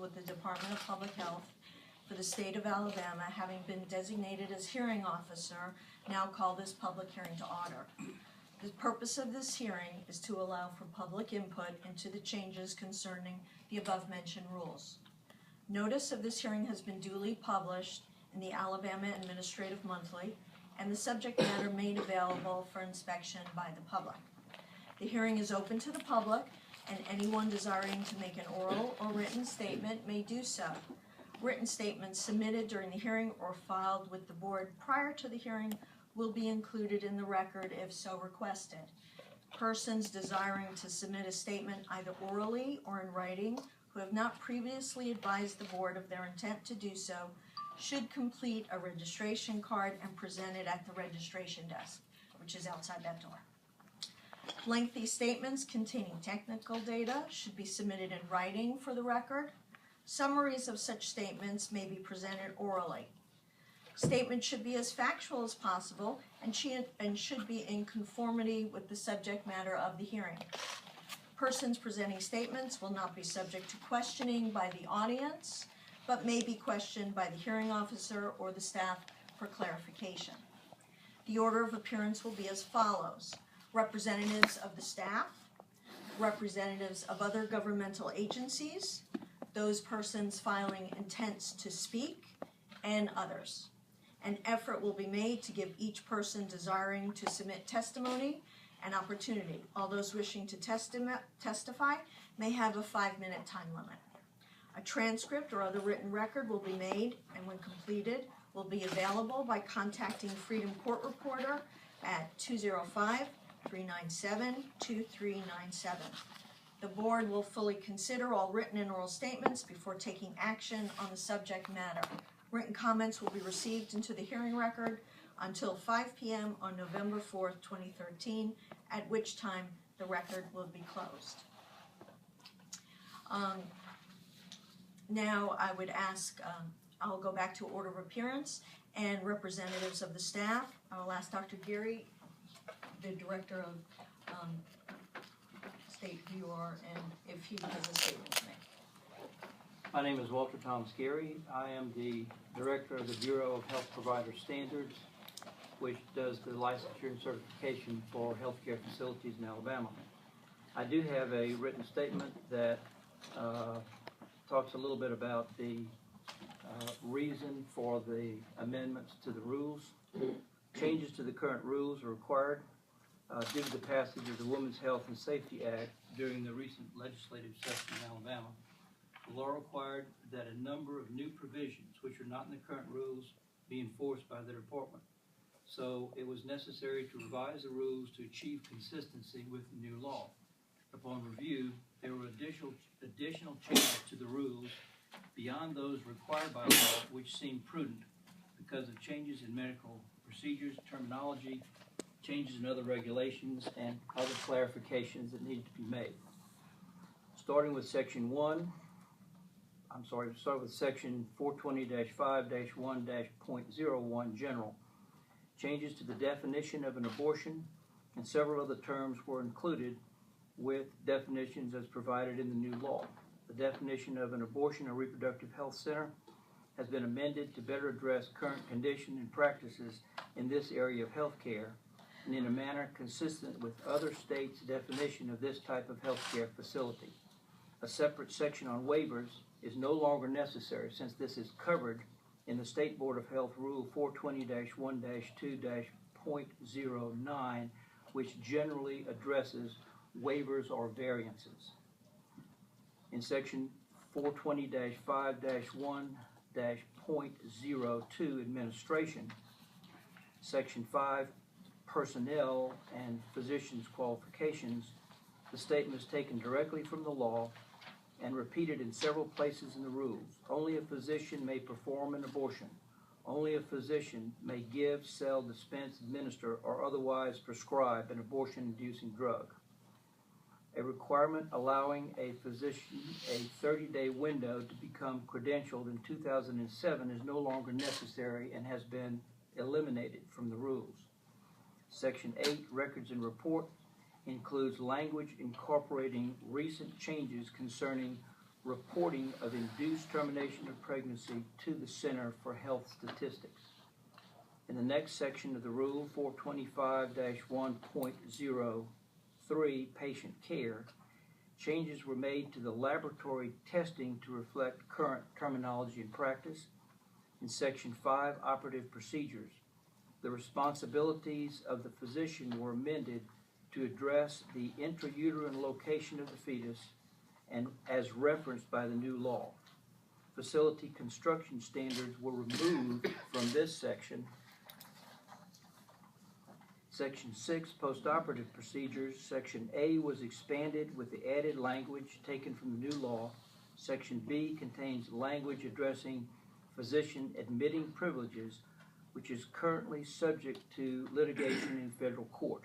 with the Department of Public Health for the state of Alabama, having been designated as hearing officer, now call this public hearing to order. The purpose of this hearing is to allow for public input into the changes concerning the above-mentioned rules. Notice of this hearing has been duly published in the Alabama Administrative Monthly, and the subject matter made available for inspection by the public. The hearing is open to the public, and anyone desiring to make an oral or written statement may do so. Written statements submitted during the hearing or filed with the board prior to the hearing will be included in the record if so requested. Persons desiring to submit a statement either orally or in writing who have not previously advised the board of their intent to do so should complete a registration card and present it at the registration desk, which is outside that door. Lengthy statements containing technical data should be submitted in writing for the record. Summaries of such statements may be presented orally. Statements should be as factual as possible and should be in conformity with the subject matter of the hearing. Persons presenting statements will not be subject to questioning by the audience, but may be questioned by the hearing officer or the staff for clarification. The order of appearance will be as follows: representatives of the staff, representatives of other governmental agencies, those persons filing intents to speak, and others. An effort will be made to give each person desiring to submit testimony an opportunity. All those wishing to testify may have a 5-minute time limit. A transcript or other written record will be made, and when completed, will be available by contacting Freedom Court Reporter at 205-397-2397. The board will fully consider all written and oral statements before taking action on the subject matter. Written comments will be received into the hearing record until 5 p.m. on November 4th, 2013, at which time the record will be closed. Now I would ask, I'll go back to order of appearance and representatives of the staff. I will ask Dr. Geary, the Director of State Bureau, and if he has a statement to make. My name is Walter Thomas Geary. I am the Director of the Bureau of Health Provider Standards, which does the licensure and certification for healthcare facilities in Alabama. I do have a written statement that talks a little bit about the reason for the amendments to the rules. Changes to the current rules are required due to the passage of the Women's Health and Safety Act during the recent legislative session in Alabama. The law required that a number of new provisions, which are not in the current rules, be enforced by the department. So it was necessary to revise the rules to achieve consistency with the new law. Upon review, there were additional changes to the rules beyond those required by law, which seemed prudent because of changes in medical procedures, terminology, changes in other regulations, and other clarifications that needed to be made. Starting with Section 420-5-1.01 General. Changes to the definition of an abortion and several other terms were included with definitions as provided in the new law. The definition of an abortion or reproductive health center has been amended to better address current conditions and practices in this area of health care and in a manner consistent with other states' definition of this type of healthcare facility. A separate section on waivers is no longer necessary since this is covered in the State Board of Health Rule 420-1-2.09, which generally addresses waivers or variances. In Section 420-5-1-.02 Administration, Section 5 Personnel and Physicians' Qualifications, the statement is taken directly from the law and repeated in several places in the rules. Only a physician may perform an abortion. Only a physician may give, sell, dispense, administer, or otherwise prescribe an abortion-inducing drug. A requirement allowing a physician a 30-day window to become credentialed in 2007 is no longer necessary and has been eliminated from the rules. Section 8, Records and Report, includes language incorporating recent changes concerning reporting of induced termination of pregnancy to the Center for Health Statistics. In the next section of the rule, 425-1.03, patient care, changes were made to the laboratory testing to reflect current terminology and practice. In Section 5, operative procedures, the responsibilities of the physician were amended to address the intrauterine location of the fetus and as referenced by the new law. Facility construction standards were removed from this section. Section 6, postoperative procedures. Section A was expanded with the added language taken from the new law. Section B contains language addressing physician admitting privileges, which is currently subject to litigation in federal court.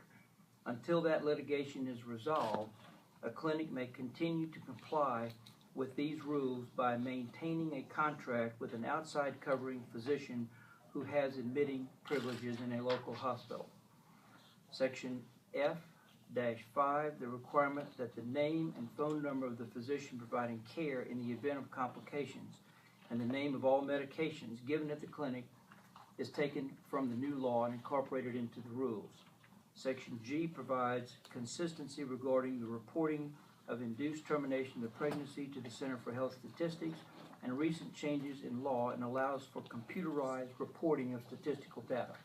Until that litigation is resolved, a clinic may continue to comply with these rules by maintaining a contract with an outside covering physician who has admitting privileges in a local hospital. Section F-5, the requirement that the name and phone number of the physician providing care in the event of complications and the name of all medications given at the clinic is taken from the new law and incorporated into the rules. Section G provides consistency regarding the reporting of induced termination of pregnancy to the Center for Health Statistics and recent changes in law and allows for computerized reporting of statistical data.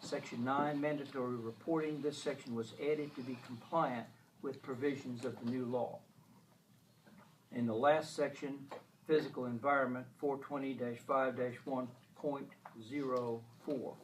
Section 9, mandatory reporting. This section was added to be compliant with provisions of the new law. In the last section, physical environment, 420-5-1.04.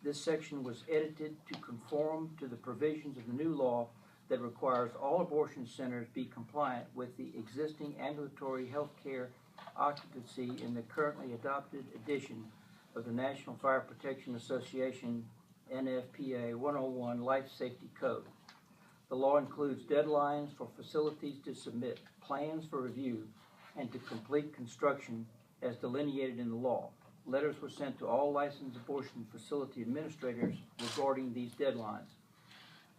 This section was edited to conform to the provisions of the new law that requires all abortion centers be compliant with the existing ambulatory health care occupancy in the currently adopted edition of the National Fire Protection Association NFPA 101 Life Safety Code. The law includes deadlines for facilities to submit plans for review and to complete construction as delineated in the law. Letters were sent to all licensed abortion facility administrators regarding these deadlines.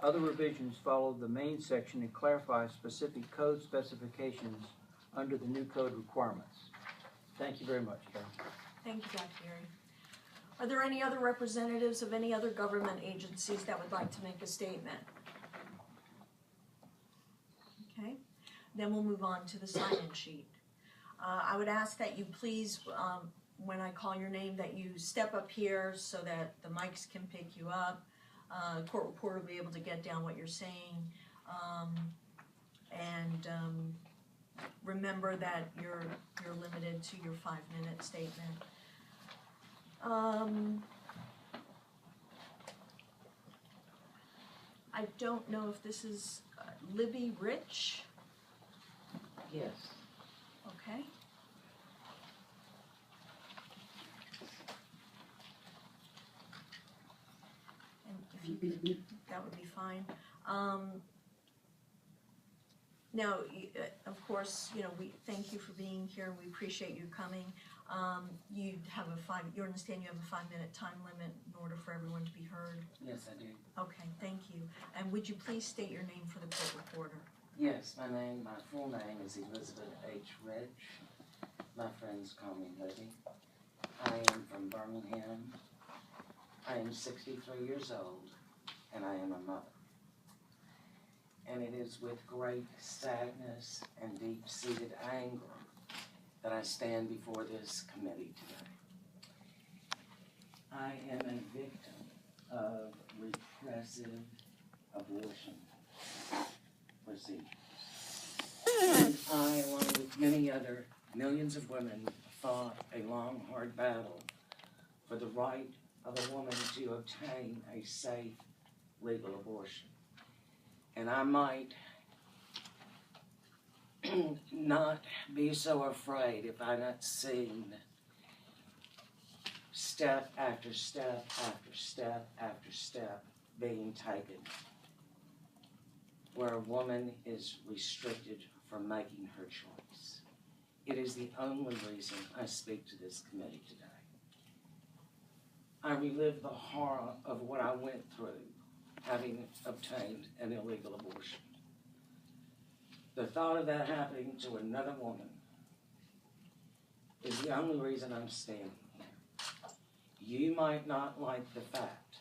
Other revisions follow the main section and clarify specific code specifications under the new code requirements. Thank you very much, Carol. Thank you, Dr. Gary. Are there any other representatives of any other government agencies that would like to make a statement? Okay, then we'll move on to the sign-in sheet. I would ask that you please, when I call your name, that you step up here so that the mics can pick you up. Court reporter will be able to get down what you're saying. Remember that you're limited to your 5-minute statement. I don't know if this is Libby Rich. Yes. Okay. And if you could, that would be fine. Now, of course, we thank you for being here. We appreciate you coming. You understand you have a 5-minute time limit in order for everyone to be heard? Yes, I do. Okay, thank you. And would you please state your name for the court reporter? Yes, my full name is Elizabeth H. Rich. My friends call me Libby. I am from Birmingham. I am 63 years old, and I am a mother. And it is with great sadness and deep-seated anger that I stand before this committee today. I am a victim of repressive abortion procedures. And I, along with many other millions of women, fought a long, hard battle for the right of a woman to obtain a safe, legal abortion. And I might not be so afraid if I not seen step after step after step after step being taken where a woman is restricted from making her choice. It is the only reason I speak to this committee today. I relive the horror of what I went through having obtained an illegal abortion. The thought of that happening to another woman is the only reason I'm standing here. You might not like the fact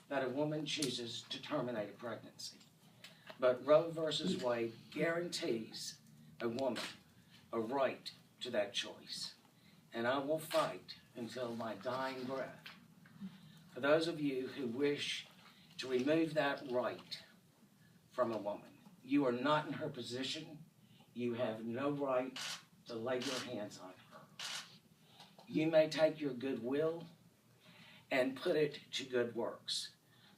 that a woman chooses to terminate a pregnancy, but Roe versus Wade guarantees a woman a right to that choice. And I will fight until my dying breath for those of you who wish to remove that right from a woman. You are not in her position. You have no right to lay your hands on her. You may take your goodwill and put it to good works.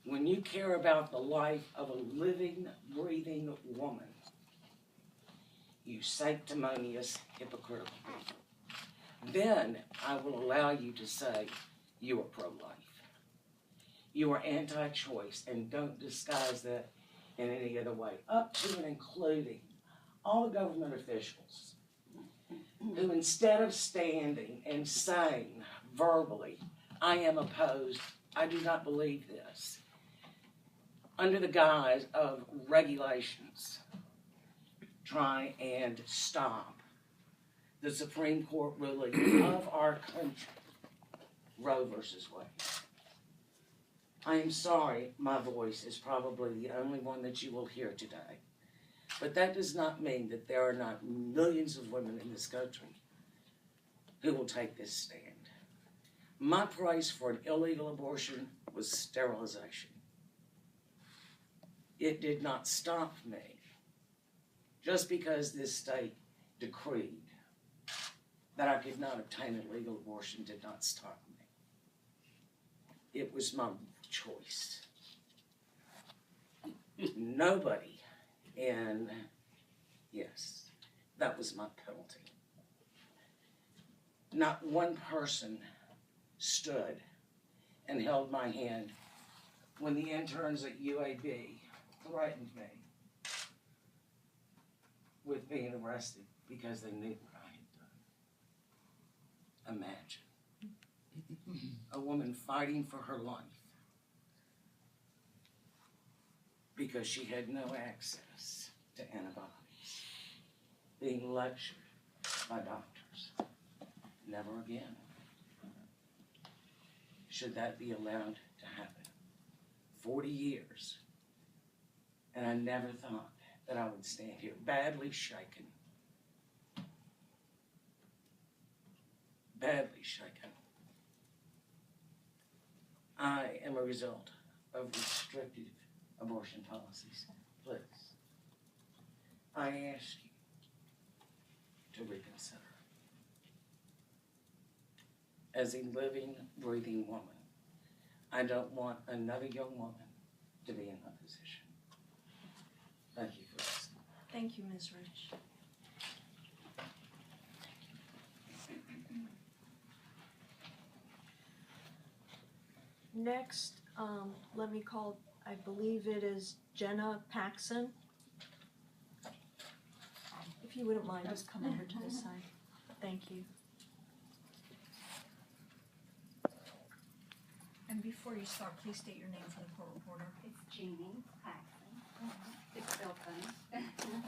When you care about the life of a living, breathing woman, you sanctimonious, hypocritical people, then I will allow you to say you are pro-life. You are anti-choice, and don't disguise that in any other way, up to and including all the government officials who, instead of standing and saying verbally, I am opposed, I do not believe this, under the guise of regulations, try and stop the Supreme Court ruling of our country, Roe versus Wade. I am sorry my voice is probably the only one that you will hear today. But that does not mean that there are not millions of women in this country who will take this stand. My price for an illegal abortion was sterilization. It did not stop me. Just because this state decreed that I could not obtain a legal abortion did not stop me. It was my choice. Nobody, and yes, that was my penalty. Not one person stood and held my hand when the interns at UAB threatened me with being arrested because they knew what I had done. Imagine a woman fighting for her life because she had no access to antibiotics, being lectured by doctors. Never again should that be allowed to happen. 40 years, and I never thought that I would stand here badly shaken. Badly shaken. I am a result of restrictive abortion policies. Please, I ask you to reconsider. As a living, breathing woman, I don't want another young woman to be in my position. Thank you for listening. Thank you, Ms. Rich. Next, let me call, I believe it is Jenna Paxson. If you wouldn't mind, just come over to this side. Thank you. And before you start, please state your name for the court reporter. It's Jeannie Paxson. It's still funny.